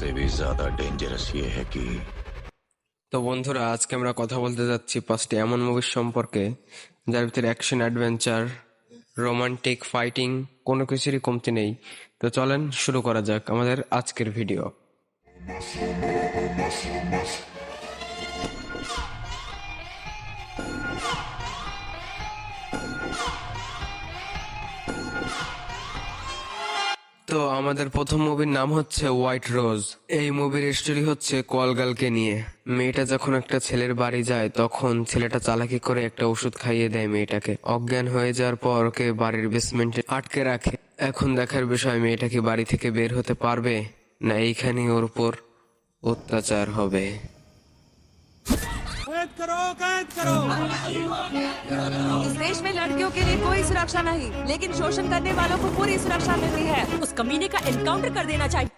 से भी ज्यादा डेंजरस ये है कि তো বন্ধুরা, আজকে আমরা কথা বলতে যাচ্ছি 5টি এমন মুভির সম্পর্কে যার ভিতরে অ্যাকশন, অ্যাডভেঞ্চার, রোমান্টিক, ফাইটিং কোনো কিছুরই কমতি নেই। তো চলেন শুরু করা যাক আমাদের আজকের ভিডিও। তো আমাদের প্রথম মুভির নাম হচ্ছে হোয়াইট রোজ। এই মুভির স্টোরি হচ্ছে কোয়ালগালকে নিয়ে। মেয়েটা যখন একটা ছেলের বাড়ি যায় তখন ছেলেটা চালাকি করে একটা ওষুধ খাইয়ে দেয় মেয়েটাকে। অজ্ঞান হয়ে যাওয়ার পর ওকে বাড়ির বেসমেন্টে আটকে রাখে। এখন দেখার বিষয় মেয়েটা কি বাড়ি থেকে বের হতে পারবে না এইখানেই ওর উপর অত্যাচার হবে। इस देश में लड़कियों के लिए कोई सुरक्षा नहीं, लेकिन शोषण करने वालों को पूरी सुरक्षा मिलती है। उस कमीने का एनकाउंटर कर देना चाहिए।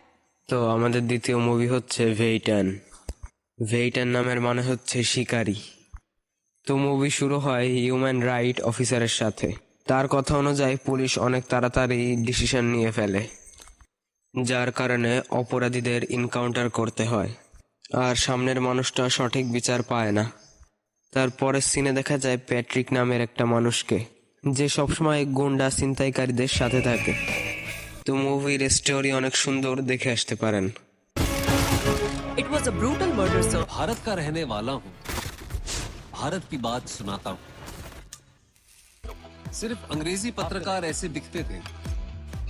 তো আমাদের দ্বিতীয় মুভি হচ্ছে ভেইটান। ভেইটান নামের মানে হচ্ছে শিকারী। তো মুভি শুরু হয় হিউম্যান রাইট অফিসারের সাথে। তার কথা অনুযায়ী পুলিশ অনেক তাড়াতাড়ি ডিসিশন নিয়ে ফেলে, যার কারণে অপরাধীদের এনকাউন্টার করতে হয়, আর সামনের মানুষটা সঠিক বিচার পায় না। তারপরের সিনে দেখা যায় প্যাট্রিক নামের একটা মানুষকে, যে সবসময় গুন্ডা ছিনতাইকারীদের সাথে থাকে। তো মুভির স্টোরি অনেক সুন্দর, দেখে আসতে পারেন। It was a brutal murder, sir. Bharat का रहने वाला हूँ, भारत की बात सुनाता हूँ। सिर्फ अंग्रेजी पत्रकार ऐसे दिखते थे।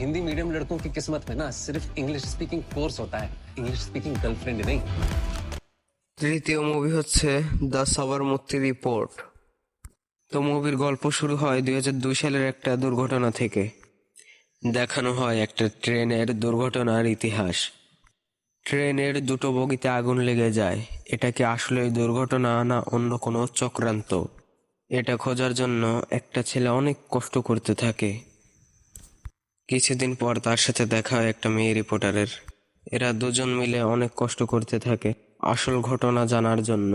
हिंदी मीडियम लड़कों की किस्मत में ना सिर्फ इंग्लिश स्पीकिंग कोर्स होता है, इंग्लिश स्पीकिंग गर्लफ्रेंड नहीं। তৃতীয় মুভি হচ্ছে দ্য সাবরমতি রিপোর্ট। তো মুভির গল্প শুরু হয় 2002 সালের একটা দুর্ঘটনা থেকে। দেখানো হয় একটা ট্রেনের দুর্ঘটনার ইতিহাস। ট্রেনের দুটো বগিতে আগুন লেগে যায়। এটা কি আসলে দুর্ঘটনা না অন্য কোনো চক্রান্ত? এটা খোঁজার জন্য একটা ছেলে অনেক কষ্ট করতে থাকে। কিছুদিন পর তার সাথে দেখা হয় একটা মেয়ে রিপোর্টারের। এরা দুজন মিলে অনেক কষ্ট করতে থাকে আসল ঘটনা জানার জন্য।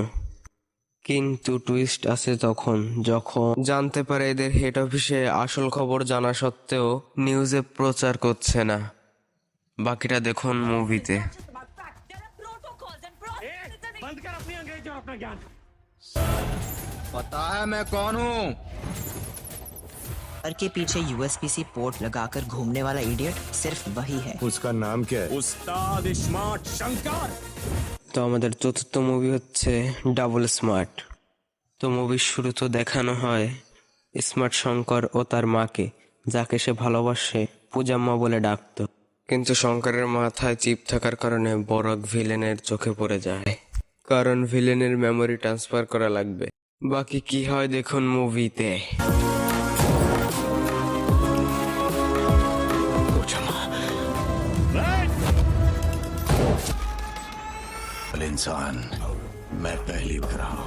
কিন্তু টুইস্ট আছে তখন, যখন জানতে পারে এদের হেড অফিসে আসল খবর জানা সত্ত্বেও নিউজে প্রচার করছে না। বাকিটা দেখুন মুভিতে। पता है मैं कौन हूँ। घर के पीछे यूएसपीसी पोर्ट लगाकर घूमने वाला इडियट सिर्फ वही है। उसका नाम क्या है? उस्ताद स्मार्ट शंकर। তো আমাদের চতুর্থ মুভি হচ্ছে ডাবল স্মার্ট। তো মুভির শুরুতে দেখানো হয় স্মার্ট শঙ্কর ও তার মাকে, যাকে সে ভালোবাসে পূজাম্মা বলে ডাকত। কিন্তু শঙ্করের মাথায় চিপ থাকার কারণে বড় ভিলেনের চোখে পড়ে যায়, কারণ ভিলেনের মেমোরি ট্রান্সফার করা লাগবে। বাকি কি হয় দেখুন মুভিতে। इंसान मैं पहली बार हूं।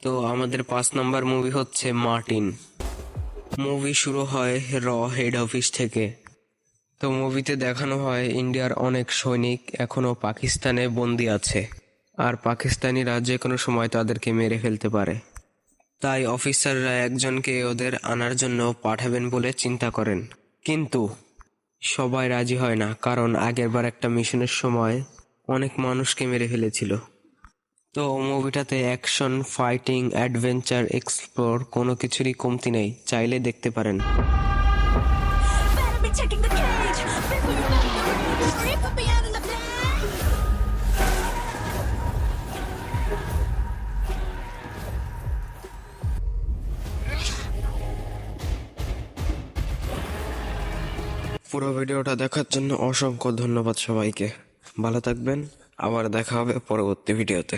তো আমাদের 5 নম্বর মুভি হচ্ছে মার্টিন। মুভি শুরু হয় র হেড অফিস থেকে। তো মুভিতে দেখানো হয় ইন্ডিয়ার অনেক সৈনিক এখনো পাকিস্তানে বন্দী আছে, আর পাকিস্তানিরা যে কোনো সময় তাদেরকে মেরে ফেলতে পারে। তাই অফিসাররা একজনকে ওদের আনার জন্য পাঠাবেন বলে চিন্তা করেন, কিন্তু সবাই রাজি হয় না, কারণ আগেরবার একটা মিশনের সময় অনেক মানুষকে মেরে ফেলেছিল। তো মুভিটাতে অ্যাকশন, ফাইটিং, অ্যাডভেঞ্চার, এক্সপ্লোর কোনো কিছুরই কমতি নেই, চাইলে দেখতে পারেন। পুরো ভিডিওটা দেখার জন্য অসংখ্য ধন্যবাদ সবাইকে। ভালো থাকবেন, আবার দেখা হবে পরবর্তী ভিডিওতে।